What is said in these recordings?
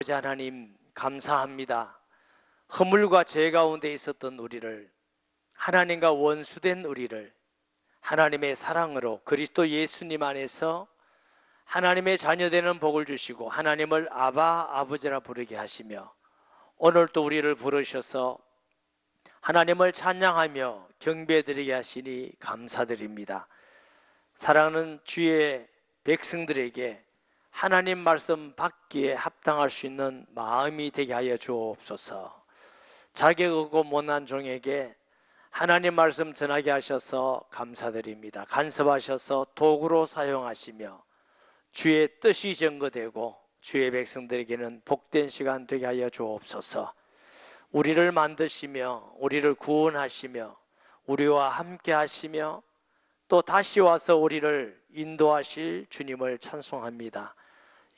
아버지 하나님 감사합니다. 허물과 죄 가운데 있었던 우리를, 하나님과 원수된 우리를 하나님의 사랑으로 그리스도 예수님 안에서 하나님의 자녀되는 복을 주시고 하나님을 아바 아버지라 부르게 하시며 오늘 또 우리를 부르셔서 하나님을 찬양하며 경배드리게 하시니 감사드립니다. 사랑하는 주의 백성들에게 하나님 말씀 받기에 합당할 수 있는 마음이 되게 하여 주옵소서. 자격 없고 못난 종에게 하나님 말씀 전하게 하셔서 감사드립니다. 간섭하셔서 도구로 사용하시며 주의 뜻이 전거되고 주의 백성들에게는 복된 시간 되게 하여 주옵소서. 우리를 만드시며 우리를 구원하시며 우리와 함께 하시며 또 다시 와서 우리를 인도하실 주님을 찬송합니다.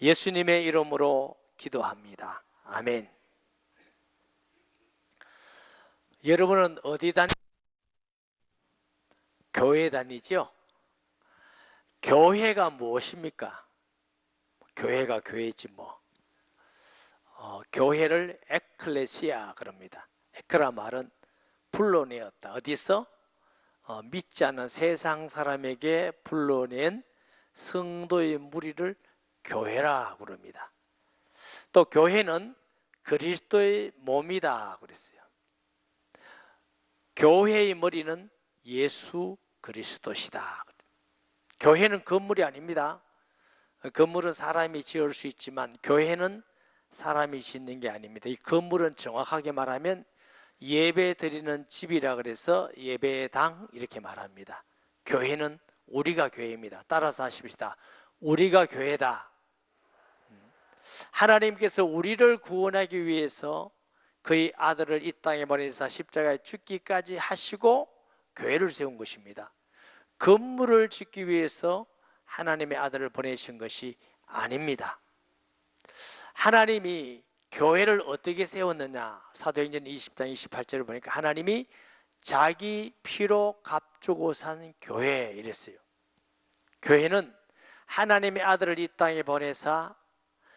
예수님의 이름으로 기도합니다. 아멘. 여러분은 어디 교회 다니죠? 교회가 무엇입니까? 교회가 교회지 뭐. 교회를 에클레시아 그럽니다. 에크라 말은 불러내었다. 어디서? 믿지 않는 세상 사람에게 불러낸 성도의 무리를 교회라 그럽니다. 또 교회는 그리스도의 몸이다 그랬어요. 교회의 머리는 예수 그리스도시다. 교회는 건물이 아닙니다. 건물은 사람이 지을 수 있지만 교회는 사람이 짓는 게 아닙니다. 이 건물은 정확하게 말하면 예배 드리는 집이라 그래서 예배당 이렇게 말합니다. 교회는 우리가 교회입니다. 따라서 하십시다. 우리가 교회다. 하나님께서 우리를 구원하기 위해서 그의 아들을 이 땅에 보내사 십자가에 죽기까지 하시고 교회를 세운 것입니다. 건물을 짓기 위해서 하나님의 아들을 보내신 것이 아닙니다. 하나님이 교회를 어떻게 세웠느냐? 사도행전 20장 28절을 보니까 하나님이 자기 피로 값주고 산 교회 이랬어요. 교회는 하나님의 아들을 이 땅에 보내사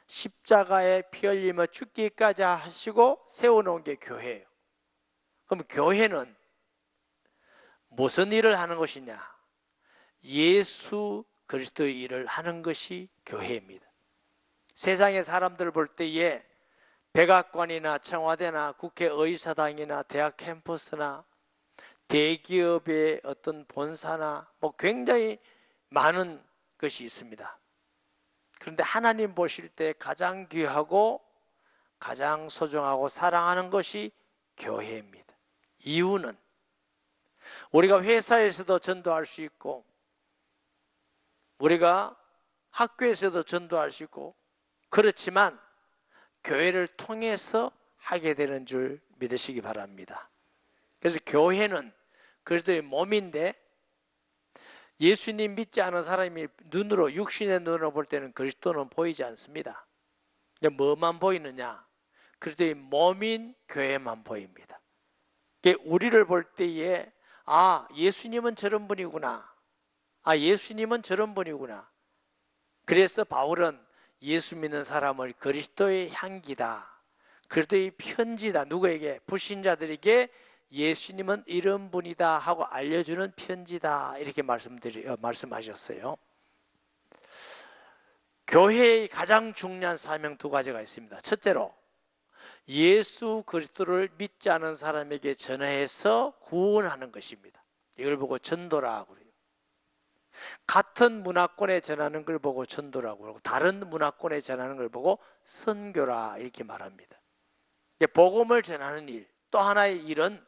십자가에 피 흘리며 죽기까지 하시고 세워놓은 게 교회예요. 그럼 교회는 무슨 일을 하는 것이냐? 예수 그리스도의 일을 하는 것이 교회입니다. 세상의 사람들 볼 때에 백악관이나 청와대나 국회의사당이나 대학 캠퍼스나 대기업의 어떤 본사나 뭐 굉장히 많은 것이 있습니다. 그런데 하나님 보실 때 가장 귀하고 가장 소중하고 사랑하는 것이 교회입니다. 이유는 우리가 회사에서도 전도할 수 있고 우리가 학교에서도 전도할 수 있고 그렇지만 교회를 통해서 하게 되는 줄 믿으시기 바랍니다. 그래서 교회는 그리스도의 몸인데 예수님 믿지 않은 사람이 눈으로 육신의 눈으로 볼 때는 그리스도는 보이지 않습니다. 근데 뭐만 보이느냐? 그리스도의 몸인 교회만 보입니다. 우리를 볼 때에 예수님은 저런 분이구나. 예수님은 저런 분이구나. 그래서 바울은 예수 믿는 사람을 그리스도의 향기다. 그리스도의 편지다. 누구에게? 불신자들에게 예수님은 이런 분이다 하고 알려주는 편지다. 이렇게 말씀하셨어요. 교회의 가장 중요한 사명 두 가지가 있습니다. 첫째로 예수 그리스도를 믿지 않은 사람에게 전해서 구원하는 것입니다. 이걸 보고 전도라고 그래요. 같은 문화권에 전하는 걸 보고 전도라고 그러고 다른 문화권에 전하는 걸 보고 선교라 이렇게 말합니다. 복음을 전하는 일, 또 하나의 일은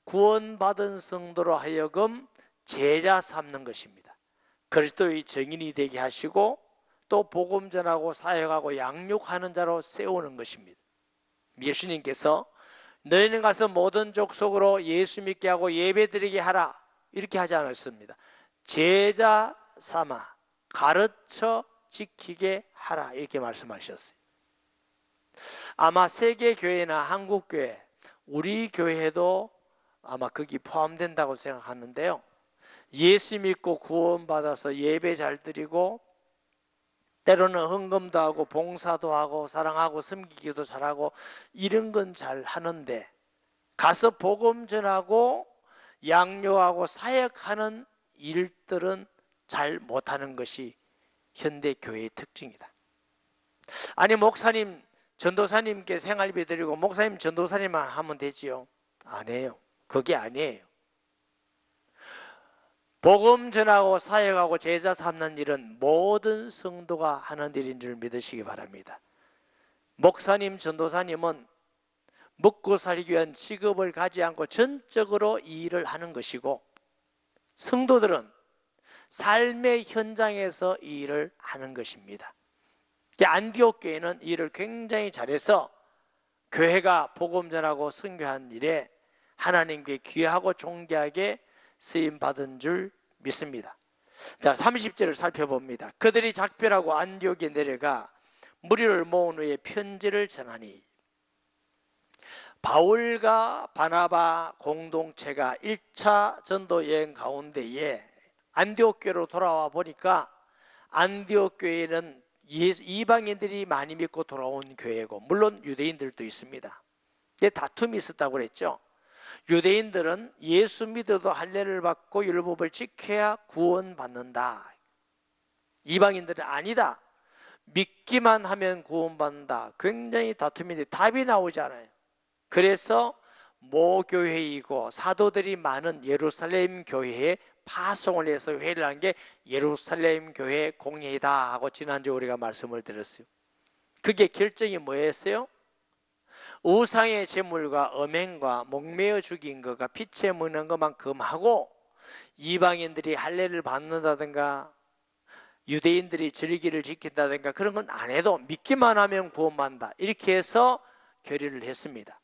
구원받은 성도로 하여금 제자 삼는 것입니다. 그리스도의 증인이 되게 하시고 또 복음 전하고 사역하고 양육하는 자로 세우는 것입니다. 예수님께서 너희는 가서 모든 족속으로 예수 믿게 하고 예배드리게 하라 이렇게 하지 않았습니다. 제자 삼아 가르쳐 지키게 하라 이렇게 말씀하셨어요. 아마 세계교회나 한국교회, 우리 교회도 아마 거기 포함된다고 생각하는데요. 예수 믿고 구원받아서 예배 잘 드리고 때로는 헌금도 하고 봉사도 하고 사랑하고 섬기기도 잘하고 이런 건 잘 하는데 가서 복음 전하고 양육하고 사역하는 일들은 잘 못하는 것이 현대 교회의 특징이다. 아니 목사님, 전도사님께 생활비 드리고 목사님, 전도사님만 하면 되지요? 아니에요. 그게 아니에요. 복음 전하고 사역하고 제자 삼는 일은 모든 성도가 하는 일인 줄 믿으시기 바랍니다. 목사님, 전도사님은 먹고 살기 위한 직업을 가지 않고 전적으로 이 일을 하는 것이고 성도들은 삶의 현장에서 이 일을 하는 것입니다. 안디옥 교회는 이 일을 굉장히 잘해서 교회가 복음 전하고 선교한 일에 하나님께 귀하고 존귀하게 쓰임받은 줄 믿습니다. 자, 30절을 살펴봅니다. 그들이 작별하고 안디옥에 내려가 무리를 모은 후에 편지를 전하니 바울과 바나바 공동체가 1차 전도 여행 가운데에 안디옥 교회로 돌아와 보니까 안디옥 교회는 이방인들이 많이 믿고 돌아온 교회고 물론 유대인들도 있습니다. 다툼이 있었다고 그랬죠. 유대인들은 예수 믿어도 할례를 받고 율법을 지켜야 구원받는다. 이방인들은 아니다. 믿기만 하면 구원받는다. 굉장히 다툼인데 답이 나오지 않아요. 그래서 모교회이고 사도들이 많은 예루살렘 교회에 파송을 해서 회의를 한 게 예루살렘 교회 공회이다 하고 지난주 우리가 말씀을 드렸어요. 그게 결정이 뭐였어요? 우상의 제물과 음행과 목매어 죽인 것과 피채 먹는 것만 금하고 이방인들이 할례를 받는다든가 유대인들이 절기를 지킨다든가 그런 건 안 해도 믿기만 하면 구원받는다 이렇게 해서 결의를 했습니다.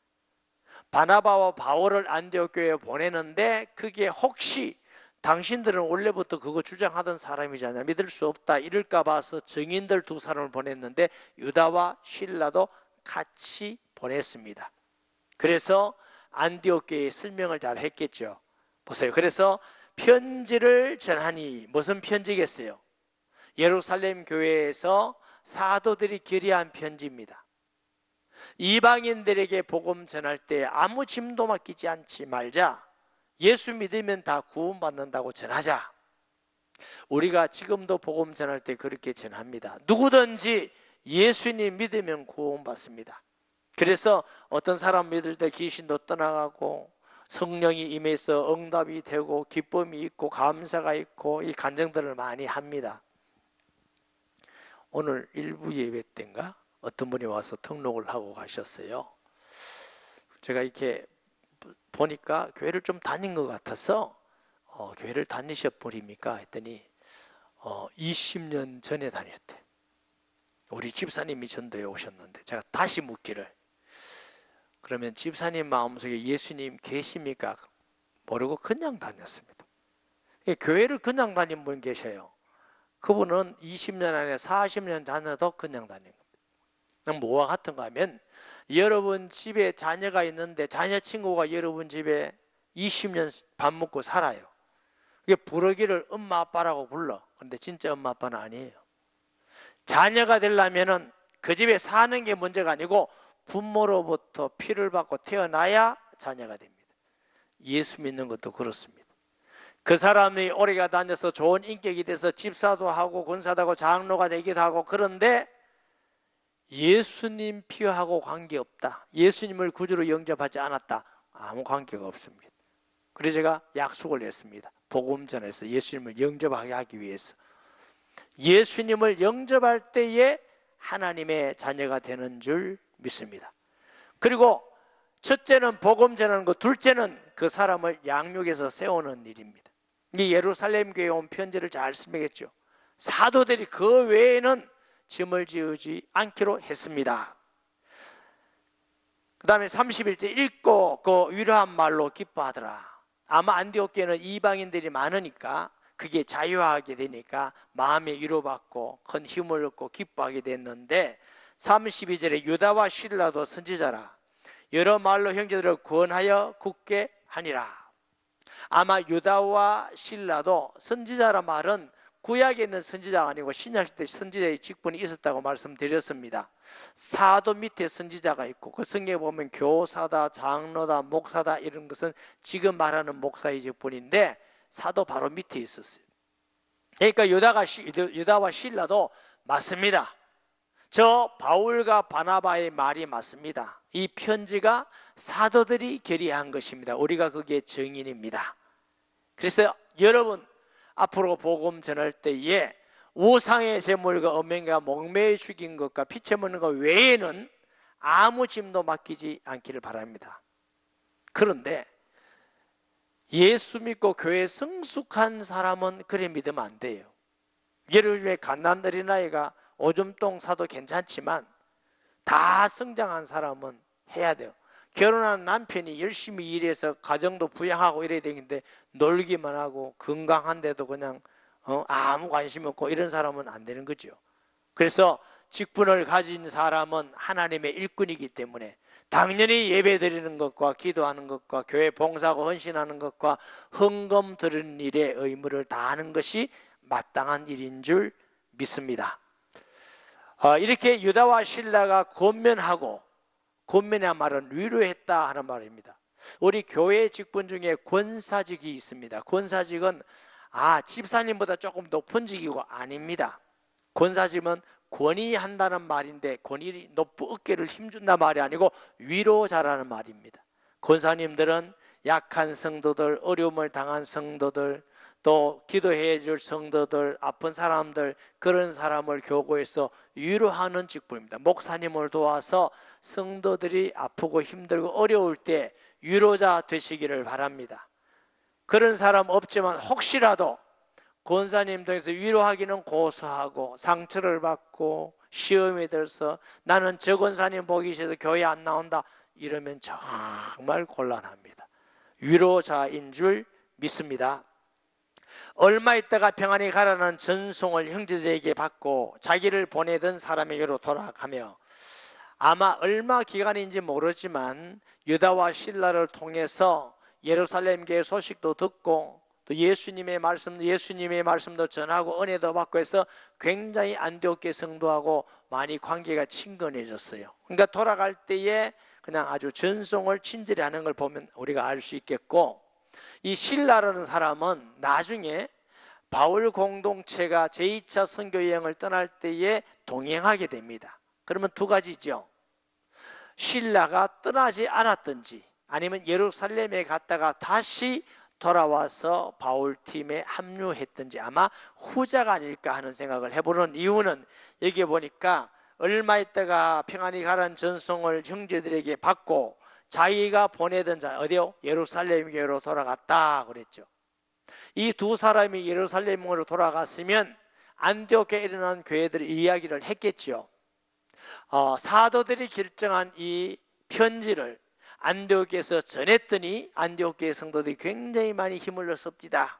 바나바와 바울을 안디옥 교회에 보내는데 그게 혹시 당신들은 원래부터 그거 주장하던 사람이잖아 믿을 수 없다 이럴까 봐서 증인들 2사람을 보냈는데 유다와 실라도 같이 보냈습니다. 그래서 안디옥 교회에 설명을 잘 했겠죠. 보세요. 그래서 편지를 전하니 무슨 편지겠어요? 예루살렘 교회에서 사도들이 결의한 편지입니다. 이방인들에게 복음 전할 때 아무 짐도 맡기지 않지 말자. 예수 믿으면 다 구원받는다고 전하자. 우리가 지금도 복음 전할 때 그렇게 전합니다. 누구든지 예수님 믿으면 구원받습니다. 그래서 어떤 사람 믿을 때 귀신도 떠나가고 성령이 임해서 응답이 되고 기쁨이 있고 감사가 있고 이 간증들을 많이 합니다. 오늘 일부 예배 때인가 어떤 분이 와서 등록을 하고 가셨어요. 제가 이렇게 보니까 교회를 좀 다닌 것 같아서 교회를 다니셔버립니까? 했더니 20년 전에 다녔대. 우리 집사님이 전도에 오셨는데 제가 다시 묻기를 그러면 집사님 마음속에 예수님 계십니까? 모르고 그냥 다녔습니다. 교회를 그냥 다닌 분 계셔요. 그분은 20년 안에 40년 다녀도 그냥 다닌 겁니다. 뭐와 같은가 하면 여러분 집에 자녀가 있는데 자녀 친구가 여러분 집에 20년 밥 먹고 살아요. 그게 부르기를 엄마 아빠라고 불러. 그런데 진짜 엄마 아빠는 아니에요. 자녀가 되려면은 그 집에 사는 게 문제가 아니고 부모로부터 피를 받고 태어나야 자녀가 됩니다. 예수 믿는 것도 그렇습니다. 그 사람이 오래가 다녀서 좋은 인격이 돼서 집사도 하고 권사도 하고 장로가 되기도 하고 그런데 예수님 피하고 관계없다. 예수님을 구주로 영접하지 않았다. 아무 관계가 없습니다. 그래서 제가 약속을 했습니다. 복음 전에서 예수님을 영접하게 하기 위해서 예수님을 영접할 때에 하나님의 자녀가 되는 줄 믿습니다. 그리고 첫째는 복음 전하는 것, 둘째는 그 사람을 양육해서 세우는 일입니다. 이 예루살렘 교회에 온 편지를 잘 설명했죠. 사도들이 그 외에는 짐을 지우지 않기로 했습니다. 그 다음에 31절 읽고 그 위로한 말로 기뻐하더라. 아마 안디옥 교회는 이방인들이 많으니까 그게 자유하게 되니까 마음에 위로받고 큰 힘을 얻고 기뻐하게 됐는데 32절에 유다와 실라도 선지자라 여러 말로 형제들을 구원하여 굳게 하니라. 아마 유다와 실라도 선지자라 말은 구약에 있는 선지자가 아니고 신약 때 선지자의 직분이 있었다고 말씀드렸습니다. 사도 밑에 선지자가 있고 그 성경에 보면 교사다, 장로다, 목사다 이런 것은 지금 말하는 목사의 직분인데 사도 바로 밑에 있었어요. 그러니까 유다와 실라도 맞습니다. 저 바울과 바나바의 말이 맞습니다. 이 편지가 사도들이 결의한 것입니다. 우리가 그게 증인입니다. 그래서 여러분 앞으로 복음 전할 때에 우상의 제물과 음행과 목매에 죽인 것과 피채 먹는 것 외에는 아무 짐도 맡기지 않기를 바랍니다. 그런데 예수 믿고 교회에 성숙한 사람은 그래 믿으면 안 돼요. 예를 들어 갓난 어린아이가 오줌똥 사도 괜찮지만 다 성장한 사람은 해야 돼요. 결혼한 남편이 열심히 일해서 가정도 부양하고 이래야 되는데 놀기만 하고 건강한데도 그냥 아무 관심 없고 이런 사람은 안 되는 거죠. 그래서 직분을 가진 사람은 하나님의 일꾼이기 때문에 당연히 예배 드리는 것과 기도하는 것과 교회 봉사하고 헌신하는 것과 헌금 드리는 일에 의무를 다하는 것이 마땅한 일인 줄 믿습니다. 이렇게 유다와 실라가 권면하고, 권면의 말은 위로했다 하는 말입니다. 우리 교회 직분 중에 권사직이 있습니다. 권사직은 집사님보다 조금 높은 직이고 아닙니다. 권사직은 권위한다는 말인데 권위 높고 어깨를 힘준다는 말이 아니고 위로자라는 말입니다. 권사님들은 약한 성도들, 어려움을 당한 성도들, 또 기도해 줄 성도들, 아픈 사람들, 그런 사람을 교구해서 위로하는 직분입니다. 목사님을 도와서 성도들이 아프고 힘들고 어려울 때 위로자 되시기를 바랍니다. 그런 사람 없지만 혹시라도 권사님 통해서 위로하기는 고소하고 상처를 받고 시험에 들어서 나는 저 권사님 보기 싫어서 교회 안 나온다 이러면 정말 곤란합니다. 위로자인 줄 믿습니다. 얼마 있다가 평안히 가라는 전송을 형제들에게 받고 자기를 보내던 사람에게로 돌아가며 아마 얼마 기간인지 모르지만 유다와 실라를 통해서 예루살렘 교회 소식도 듣고 또 예수님의 말씀도 전하고 은혜도 받고 해서 굉장히 안디옥 성도하고 많이 관계가 친근해졌어요. 그러니까 돌아갈 때에 그냥 아주 전송을 친절히 하는 걸 보면 우리가 알 수 있겠고, 이 실라라는 사람은 나중에 바울 공동체가 제2차 선교 여행을 떠날 때에 동행하게 됩니다. 그러면 두 가지죠. 실라가 떠나지 않았든지 아니면 예루살렘에 갔다가 다시 돌아와서 바울 팀에 합류했든지 아마 후자가 아닐까 하는 생각을 해보는 이유는 여기 보니까 얼마 있다가 평안히 가라는 전송을 형제들에게 받고 자기가 보내던 자 어디요? 예루살렘 교회로 돌아갔다 그랬죠. 이 두 사람이 예루살렘으로 돌아갔으면 안디옥에 일어난 교회들의 이야기를 했겠죠. 사도들이 결정한 이 편지를 안디옥에서 전했더니 안디옥 교회 성도들이 굉장히 많이 힘을 얻었습니다.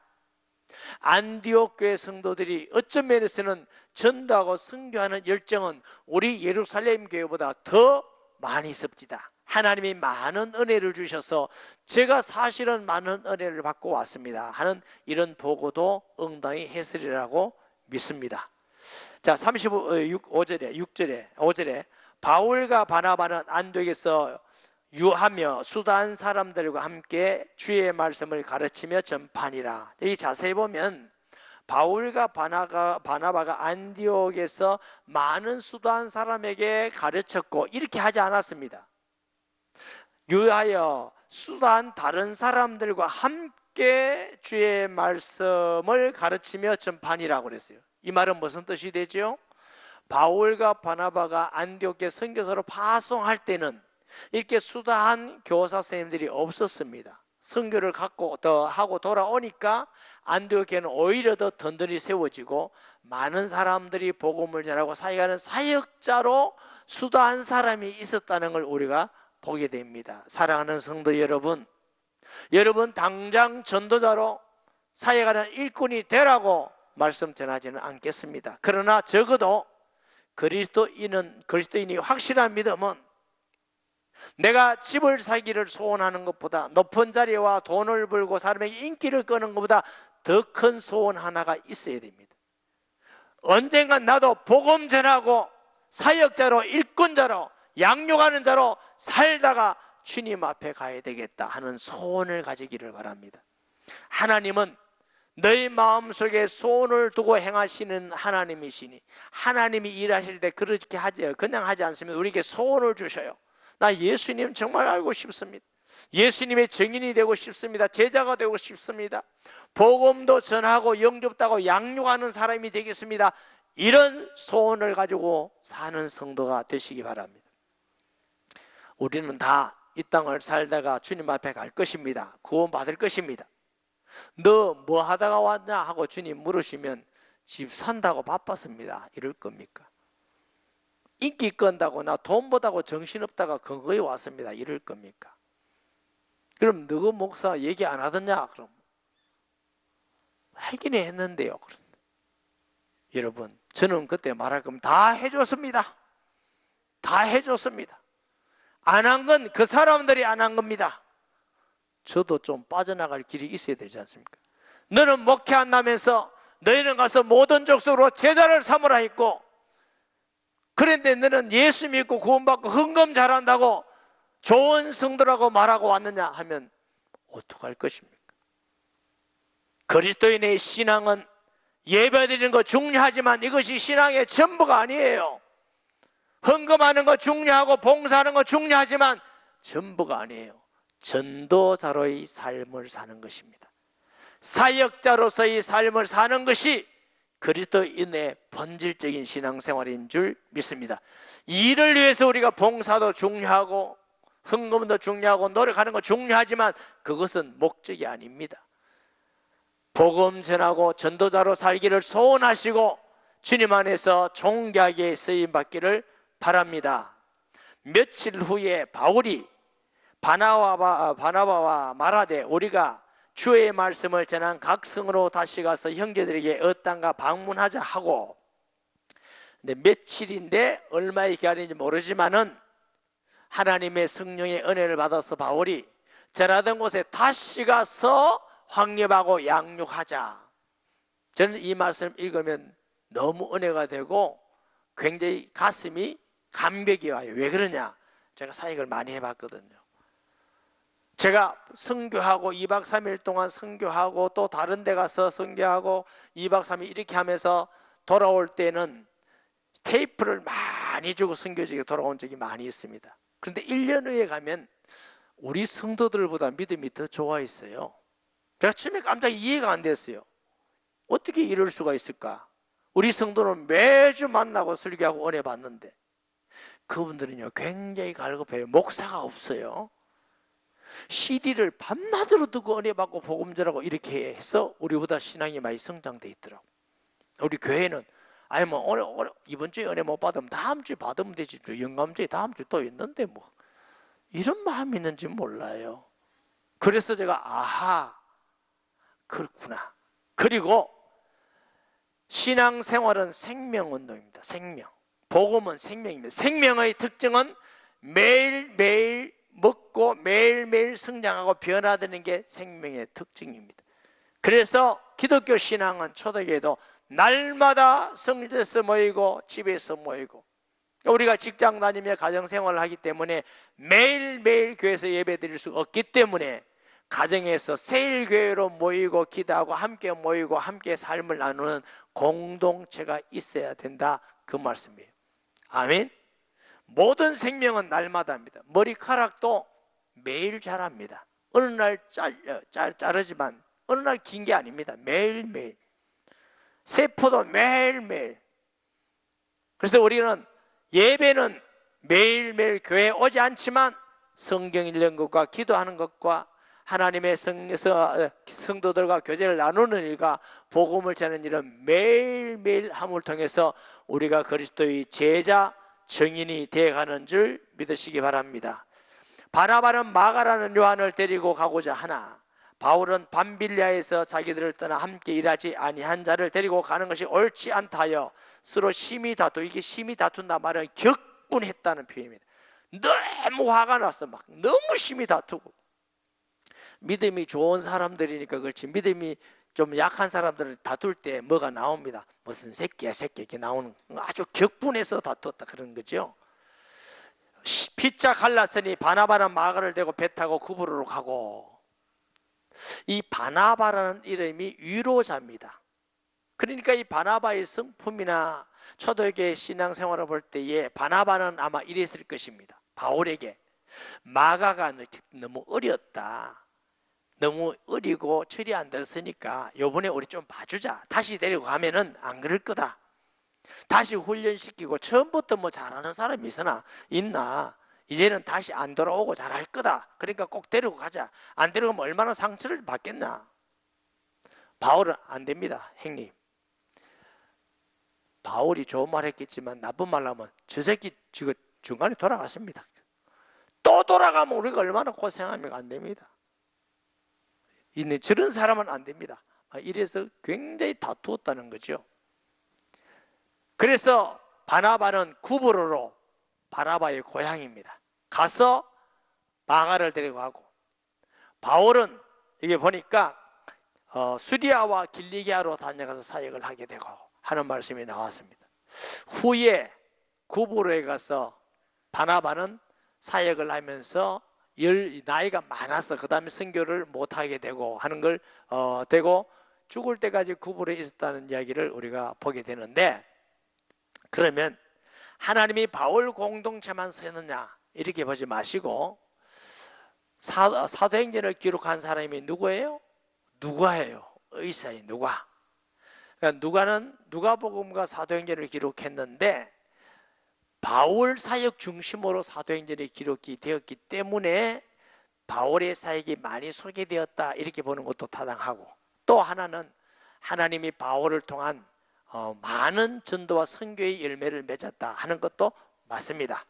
안디옥 교회 성도들이 어떤 면에서는 전도하고 선교하는 열정은 우리 예루살렘 교회보다 더 많이 있습니다. 하나님이 많은 은혜를 주셔서 제가 사실은 많은 은혜를 받고 왔습니다 하는 이런 보고도 응당히 했으리라고 믿습니다. 자, 5절에 바울과 바나바는 안디옥에서 유하며 수단 사람들과 함께 주의 말씀을 가르치며 전파하니라. 여기 자세히 보면 바울과 바나바가 안디옥에서 많은 수단 사람에게 가르쳤고 이렇게 하지 않았습니다. 유하여 수단 다른 사람들과 함께 주의 말씀을 가르치며 전파하니라고 그랬어요. 이 말은 무슨 뜻이 되죠? 바울과 바나바가 안디옥에 선교사로 파송할 때는 이렇게 수다한 교사 선생님들이 없었습니다. 선교를 하고 돌아오니까 안디옥에는 오히려 더 든든히 세워지고 많은 사람들이 복음을 전하고 사역하는 사역자로 수다한 사람이 있었다는 걸 우리가 보게 됩니다. 사랑하는 성도 여러분, 여러분 당장 전도자로 사역하는 일꾼이 되라고 말씀 전하지는 않겠습니다. 그러나 적어도 그리스도인이 확실한 믿음은 내가 집을 살기를 소원하는 것보다 높은 자리와 돈을 벌고 사람에게 인기를 끄는 것보다 더 큰 소원 하나가 있어야 됩니다. 언젠간 나도 복음 전하고 사역자로 일꾼자로 양육하는 자로 살다가 주님 앞에 가야 되겠다 하는 소원을 가지기를 바랍니다. 하나님은 너희 마음속에 소원을 두고 행하시는 하나님이시니 하나님이 일하실 때 그렇게 하지 그냥 하지 않습니다. 우리에게 소원을 주셔요. 나 예수님 정말 알고 싶습니다. 예수님의 증인이 되고 싶습니다. 제자가 되고 싶습니다. 복음도 전하고 영접하고 양육하는 사람이 되겠습니다. 이런 소원을 가지고 사는 성도가 되시기 바랍니다. 우리는 다 이 땅을 살다가 주님 앞에 갈 것입니다. 구원받을 것입니다. 너 뭐 하다가 왔냐 하고 주님 물으시면 집 산다고 바빴습니다 이럴 겁니까? 인기 끈다고 나 돈 보다고 정신없다가 근거에 왔습니다 이럴 겁니까? 그럼 너그 목사 얘기 안 하더냐? 그럼 하긴 했는데요. 그런데 여러분, 저는 그때 말할 거면 다 해줬습니다. 다 해줬습니다. 안 한 건 그 사람들이 안 한 겁니다. 저도 좀 빠져나갈 길이 있어야 되지 않습니까? 너는 목회한다면서 너희는 가서 모든 족속으로 제자를 삼으라 했고, 그런데 너는 예수 믿고 구원받고 헌금 잘한다고 좋은 성도라고 말하고 왔느냐 하면 어떡할 것입니까? 그리스도인의 신앙은 예배드리는 거 중요하지만 이것이 신앙의 전부가 아니에요. 헌금하는 거 중요하고 봉사하는 거 중요하지만 전부가 아니에요. 전도자로의 삶을 사는 것입니다. 사역자로서의 삶을 사는 것이 그리스도인의 본질적인 신앙생활인 줄 믿습니다. 이를 위해서 우리가 봉사도 중요하고 헌금도 중요하고 노력하는 거 중요하지만 그것은 목적이 아닙니다. 복음 전하고 전도자로 살기를 소원하시고 주님 안에서 존귀하게 쓰임받기를 바랍니다. 며칠 후에 바울이 바나바와 말하되 우리가 주의 말씀을 전한 각 성으로 다시 가서 형제들에게 어떤가 방문하자 하고, 근데 며칠인데 얼마의 기간인지 모르지만은 하나님의 성령의 은혜를 받아서 바울이 전하던 곳에 다시 가서 확립하고 양육하자. 저는 이 말씀 읽으면 너무 은혜가 되고 굉장히 가슴이 감격이 와요. 왜 그러냐? 제가 사역을 많이 해봤거든요. 제가 선교하고 2박 3일 동안 선교하고 또 다른 데 가서 선교하고 2박 3일 이렇게 하면서 돌아올 때는 테이프를 많이 주고 선교지에 돌아온 적이 많이 있습니다. 그런데 1년 후에 가면 우리 성도들보다 믿음이 더 좋아 있어요. 제가 처음에 깜짝 이해가 안 됐어요. 어떻게 이럴 수가 있을까? 우리 성도는 매주 만나고 설교하고 은혜 받는데 그분들은요 굉장히 갈급해요. 목사가 없어요. CD를 밤낮으로 듣고 은혜 받고 복음 전하고 이렇게 해서 우리보다 신앙이 많이 성장돼 있더라고. 우리 교회는 아니 뭐 오늘 이번 주에 은혜 못 받으면 다음 주에 받으면 되지, 영감주에 다음 주에 또 있는데 뭐 이런 마음이 있는지 몰라요. 그래서 제가 아하 그렇구나. 그리고 신앙생활은 생명운동입니다. 생명. 복음은 생명입니다. 생명의 특징은 매일매일 먹고 매일매일 성장하고 변화되는 게 생명의 특징입니다. 그래서 기독교 신앙은 초대교회도 날마다 성전에서 모이고 집에서 모이고 우리가 직장 다니며 가정생활을 하기 때문에 매일매일 교회에서 예배드릴 수 없기 때문에 가정에서 새일교회로 모이고 기도하고 함께 모이고 함께 삶을 나누는 공동체가 있어야 된다, 그 말씀이에요. 아멘. 모든 생명은 날마다입니다. 머리카락도 매일 자랍니다. 어느 날 자르지만 어느 날 긴 게 아닙니다. 매일매일. 세포도 매일매일. 그래서 우리는 예배는 매일매일 교회에 오지 않지만 성경 읽는 것과 기도하는 것과 하나님의 성도들과 교제를 나누는 일과 복음을 전하는 일은 매일매일 함을 통해서 우리가 그리스도의 제자 증인이 되어가는 줄 믿으시기 바랍니다. 바나바는 마가라는 요한을 데리고 가고자 하나 바울은 밤빌리아에서 자기들을 떠나 함께 일하지 아니한 자를 데리고 가는 것이 옳지 않다 하여 서로 심히 다투, 이게 심히 다툰다 말은 격분했다는 표현입니다. 너무 화가 났어. 막 너무 심히 다투고. 믿음이 좋은 사람들이니까 그렇지 믿음이 좀 약한 사람들을 다툴 때 뭐가 나옵니다. 무슨 새끼야 새끼 이렇게 나오는, 아주 격분해서 다투었다 그런 거죠. 피자 갈랐으니 바나바는 마가를 대고 배 타고 구브로로 가고. 이 바나바라는 이름이 위로자입니다. 그러니까 이 바나바의 성품이나 초대교회 신앙생활을 볼 때에 바나바는 아마 이랬을 것입니다. 바울에게 마가가 너무 어렸다, 너무 어리고 철이 안 들었으니까 요번에 우리 좀 봐주자, 다시 데리고 가면은 안 그럴 거다, 다시 훈련시키고, 처음부터 뭐 잘하는 사람이 있나, 이제는 다시 안 돌아오고 잘할 거다, 그러니까 꼭 데리고 가자, 안 데려가면 얼마나 상처를 받겠나. 바울은 안 됩니다. 형님, 바울이 좋은 말 했겠지만 나쁜 말 하면 저 새끼 지금 중간에 돌아갔습니다. 또 돌아가면 우리가 얼마나 고생합니까? 안 됩니다. 저런 사람은 안 됩니다. 이래서 굉장히 다투었다는 거죠. 그래서 바나바는 구브로로, 바나바의 고향입니다, 가서 마가를 데리고 가고, 바울은 이게 보니까 수리아와 길리기아로 다녀가서 사역을 하게 되고 하는 말씀이 나왔습니다. 후에 구브로에 가서 바나바는 사역을 하면서 나이가 많아서 그 다음에 선교를 못하게 되고 하는 걸 되고 죽을 때까지 구브로에 있었다는 이야기를 우리가 보게 되는데, 그러면 하나님이 바울 공동체만 쓰느냐 이렇게 보지 마시고 사도행전을 기록한 사람이 누구예요? 누가예요. 의사의 누가. 그러니까 누가는 누가복음과 사도행전을 기록했는데 바울 사역 중심으로 사도행전이 기록이 되었기 때문에 바울의 사역이 많이 소개되었다 이렇게 보는 것도 타당하고, 또 하나는 하나님이 바울을 통한 많은 전도와 선교의 열매를 맺었다 하는 것도 맞습니다.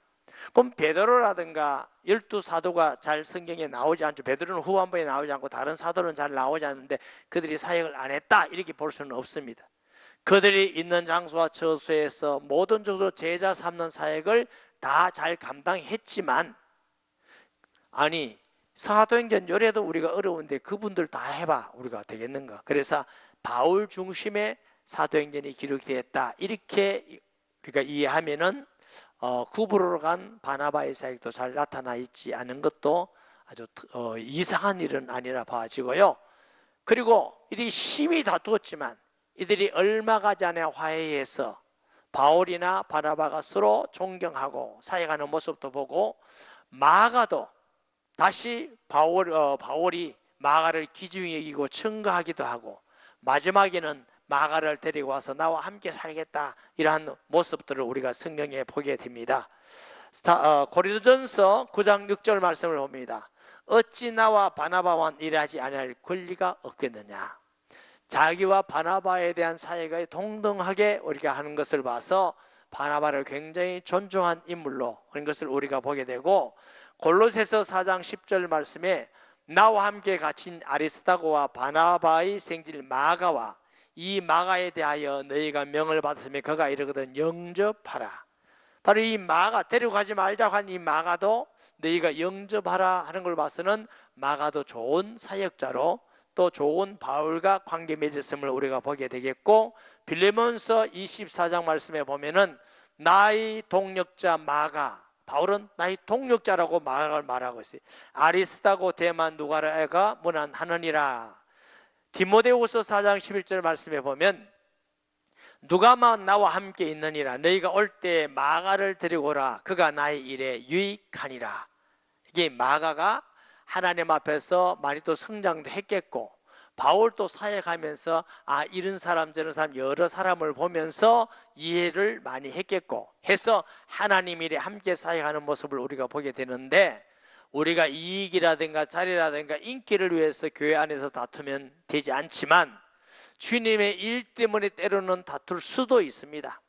그럼 베드로라든가 12사도가 잘 성경에 나오지 않죠. 베드로는 후반부에 나오지 않고 다른 사도는 잘 나오지 않는데 그들이 사역을 안 했다 이렇게 볼 수는 없습니다. 그들이 있는 장소와 처소에서 모든 쪽으로 제자 삼는 사역을 다 잘 감당했지만, 아니 사도행전 요래도 우리가 어려운데 그분들 다 해봐 우리가 되겠는가. 그래서 바울 중심의 사도행전이 기록되었다 이렇게 우리가 이해하면은 구브로로 간 바나바의 사역도 잘 나타나 있지 않은 것도 아주 이상한 일은 아니라 봐지고요. 그리고 이들이 심히 다투었지만 이들이 얼마가 전에 화해해서 바울이나 바나바가 서로 존경하고 사역하는 모습도 보고, 마가도 다시 바울이 마가를 귀중히 여기고 청거하기도 하고, 마지막에는 마가를 데리고 와서 나와 함께 살겠다 이러한 모습들을 우리가 성경에 보게 됩니다. 고린도전서 9장 6절 말씀을 봅니다. 어찌 나와 바나바와 일하지 아니할 권리가 없겠느냐. 자기와 바나바에 대한 사역에 동등하게 우리가 하는 것을 봐서 바나바를 굉장히 존중한 인물로 그런 것을 우리가 보게 되고, 골로새서 4장 10절 말씀에 나와 함께 갇힌 아리스다고와 바나바의 생질 마가와 이 마가에 대하여 너희가 명을 받았으면 그가 이르거든 영접하라. 바로 이 마가, 데려가지 말자고 한 이 마가도 너희가 영접하라 하는 걸 봐서는 마가도 좋은 사역자로 또 좋은 바울과 관계 맺었음을 우리가 보게 되겠고, 빌레몬서 24장 말씀에 보면은 나의 동력자 마가, 바울은 나의 동력자라고 마가를 말하고 있어요. 아리스다고 대만 누가라가 문안하느니라. 디모데후서 4장 11절 말씀에 보면 누가만 나와 함께 있느니라. 너희가 올 때 마가를 데리고 오라. 그가 나의 일에 유익하니라. 이게 마가가 하나님 앞에서 많이 또 성장도 했겠고, 바울도 사역하면서 이런 사람 저런 사람 여러 사람을 보면서 이해를 많이 했겠고 해서 하나님 일에 함께 사역하는 모습을 우리가 보게 되는데, 우리가 이익이라든가 자리라든가 인기를 위해서 교회 안에서 다투면 되지 않지만 주님의 일 때문에 때로는 다툴 수도 있습니다.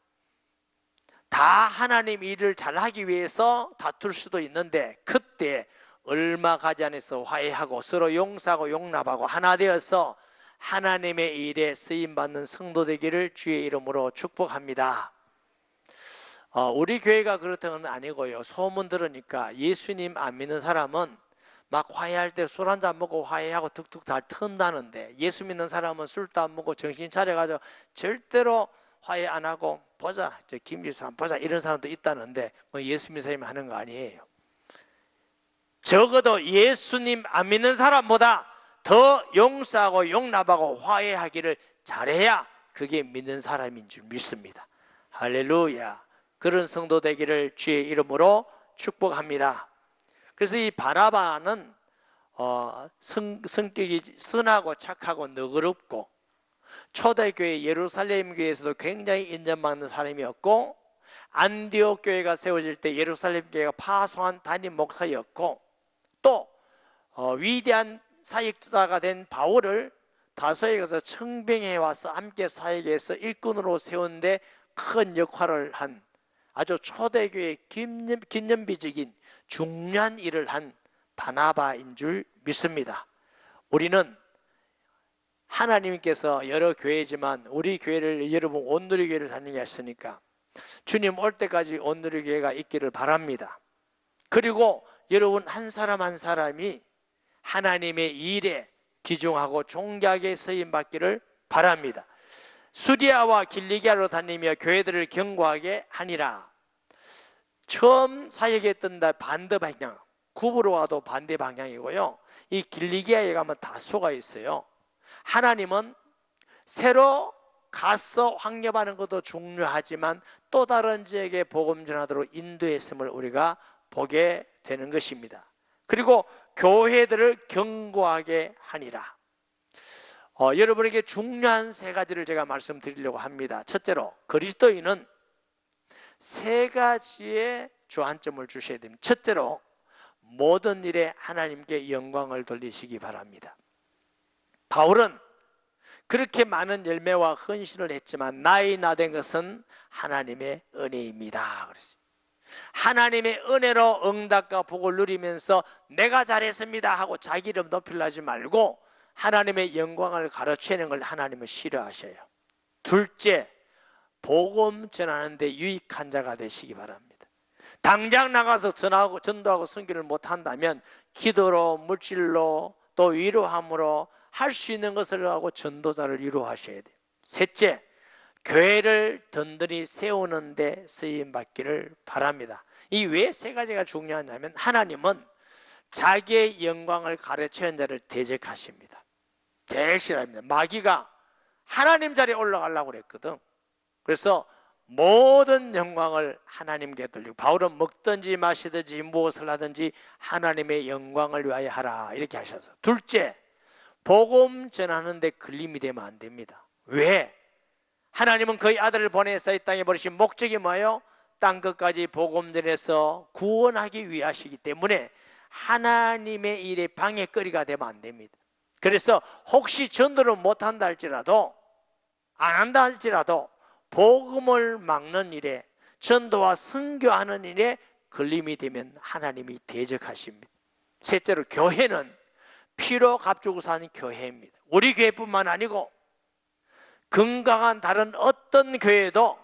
다 하나님 일을 잘하기 위해서 다툴 수도 있는데, 그때 얼마 가지 않아서 화해하고 서로 용서하고 용납하고 하나 되어서 하나님의 일에 쓰임받는 성도 되기를 주의 이름으로 축복합니다. 우리 교회가 그렇다는 건 아니고요. 소문 들으니까 예수님 안 믿는 사람은 막 화해할 때 술 한잔 먹고 화해하고 툭툭 잘 튼다는데, 예수 믿는 사람은 술도 안 먹고 정신 차려가지고 절대로 화해 안 하고 보자, 저 김지수 한번 보자 이런 사람도 있다는데, 예수 믿는 사람이 하는 거 아니에요. 적어도 예수님 안 믿는 사람보다 더 용서하고 용납하고 화해하기를 잘해야 그게 믿는 사람인 줄 믿습니다. 할렐루야. 그런 성도 되기를 주의 이름으로 축복합니다. 그래서 이 바나바는 성격이 선하고 착하고 너그럽고, 초대교회 예루살렘 교회에서도 굉장히 인정받는 사람이었고, 안디옥 교회가 세워질 때 예루살렘 교회가 파송한 담임 목사였고, 또 위대한 사역자가 된 바울을 다소에 가서 청빙해 와서 함께 사역해서 일꾼으로 세우는데 큰 역할을 한 아주 초대교회 기념비적인 중요한 일을 한 바나바인 줄 믿습니다. 우리는 하나님께서 여러 교회지만 우리 교회를, 여러분 온누리교회를 다니겠으니까 주님 올 때까지 온누리교회가 있기를 바랍니다. 그리고 여러분 한 사람 한 사람이 하나님의 일에 기중하고 존귀하게 쓰임받기를 바랍니다. 수리아와 길리기아로 다니며 교회들을 경고하게 하니라. 처음 사역했던 날 반대 방향, 구부로 와도 반대 방향이고요. 이 길리기아에 가면 다소가 있어요. 하나님은 새로 가서 확립하는 것도 중요하지만 또 다른 지역에 복음 전하도록 인도했음을 우리가 보게 되는 것입니다. 그리고 교회들을 경고하게 하니라. 여러분에게 중요한 세 가지를 제가 말씀드리려고 합니다. 첫째로, 그리스도인은 세 가지의 주안점을 주셔야 됩니다. 첫째로, 모든 일에 하나님께 영광을 돌리시기 바랍니다. 바울은 그렇게 많은 열매와 헌신을 했지만 나의 나된 것은 하나님의 은혜입니다 그랬어요. 하나님의 은혜로 응답과 복을 누리면서 내가 잘했습니다 하고 자기 이름 높이려 하지 말고 하나님의 영광을 가르치는 걸 하나님은 싫어하셔요. 둘째, 복음 전하는데 유익한 자가 되시기 바랍니다. 당장 나가서 전도하고 선교를 못한다면 기도로, 물질로, 또 위로함으로 할 수 있는 것을 하고 전도자를 위로하셔야 돼요. 셋째, 교회를 든든히 세우는 데 쓰임받기를 바랍니다. 이 왜 세 가지가 중요하냐면 하나님은 자기의 영광을 가르치는 자를 대적하십니다. 제일 싫어합니다. 마귀가 하나님 자리에 올라가려고 그랬거든. 그래서 모든 영광을 하나님께 돌리고, 바울은 먹든지 마시든지 무엇을 하든지 하나님의 영광을 위하여 하라 이렇게 하셔서. 둘째, 복음 전하는데 걸림이 되면 안 됩니다. 왜? 하나님은 그의 아들을 보내서 이 땅에 버리신 목적이 뭐예요? 땅 끝까지 복음 전해서 구원하기 위하시기 때문에 하나님의 일에 방해거리가 되면 안 됩니다. 그래서 혹시 전도를 못한다 할지라도, 안 한다 할지라도 복음을 막는 일에, 전도와 선교하는 일에 걸림이 되면 하나님이 대적하십니다. 셋째로, 교회는 피로 값주고 사는 교회입니다. 우리 교회뿐만 아니고 건강한 다른 어떤 교회도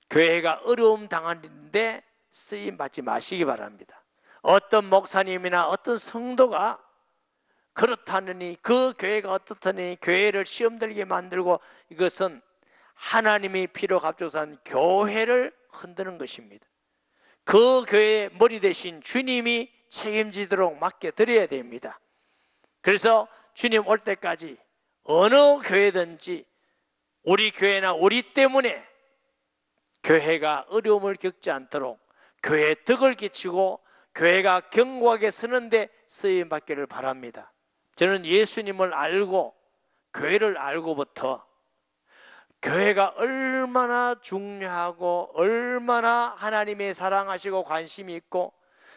교회가 어려움 당하는데 쓰임 받지 마시기 바랍니다. 어떤 목사님이나 어떤 성도가 그렇다느니, 그 교회가 어떻다느니 교회를 시험 들게 만들고, 이것은 하나님이 피로 값주고 산 교회를 흔드는 것입니다. 그 교회의 머리 대신 주님이 책임지도록 맡겨드려야 됩니다. 그래서 주님 올 때까지 어느 교회든지 우리 교회나 우리 때문에 교회가 어려움을 겪지 않도록 교회에 덕을 끼치고 교회가 견고하게 서는데 쓰임받기를 바랍니다. 저는 예수님을 알고 교회를 알고부터 교회가 얼마나 중요하고 얼마나 하나님의 사랑하시고 관심이 있고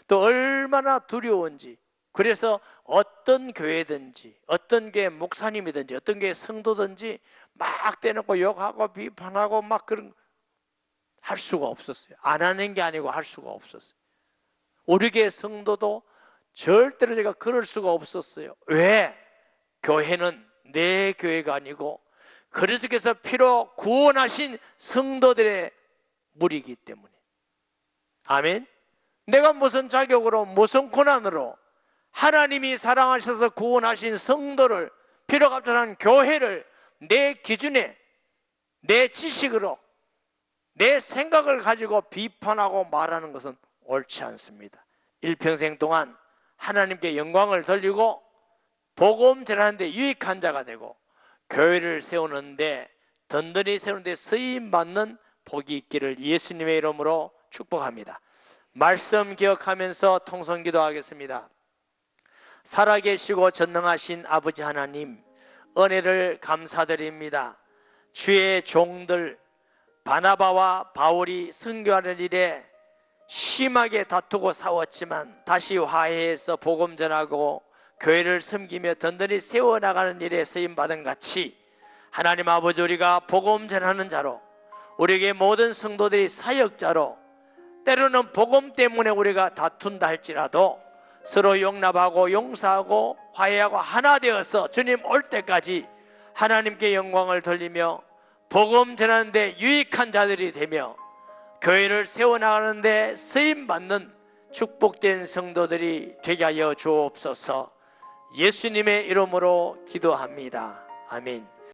또 얼마나 두려운지, 그래서 어떤 교회든지 어떤 교회 목사님이든지 어떤 교회 성도든지 막 대놓고 욕하고 비판하고 막 그런 할 수가 없었어요. 안 하는 게 아니고 할 수가 없었어요. 우리 교회 성도도 절대로 제가 그럴 수가 없었어요. 왜? 교회는 내 교회가 아니고 그리스도께서 피로 구원하신 성도들의 무리이기 때문에. 아멘. 내가 무슨 자격으로 무슨 권한으로 하나님이 사랑하셔서 구원하신 성도를, 필요갑절한 교회를 내 기준에, 내 지식으로, 내 생각을 가지고 비판하고 말하는 것은 옳지 않습니다. 일평생 동안 하나님께 영광을 돌리고 복음 전하는데 유익한 자가 되고 교회를 세우는데, 든든히 세우는데 쓰임받는 복이 있기를 예수님의 이름으로 축복합니다. 말씀 기억하면서 통성기도 하겠습니다. 살아계시고 전능하신 아버지 하나님, 은혜를 감사드립니다. 주의 종들 바나바와 바울이 선교하는 일에 심하게 다투고 싸웠지만 다시 화해해서 복음 전하고 교회를 섬기며 든든히 세워나가는 일에 쓰임받은 같이, 하나님 아버지, 우리가 복음 전하는 자로, 우리에게 모든 성도들이 사역자로, 때로는 복음 때문에 우리가 다툰다 할지라도 서로 용납하고 용서하고 화해하고 하나 되어서 주님 올 때까지 하나님께 영광을 돌리며 복음 전하는데 유익한 자들이 되며 교회를 세워나가는데 쓰임받는 축복된 성도들이 되게 하여 주옵소서. 예수님의 이름으로 기도합니다. 아멘.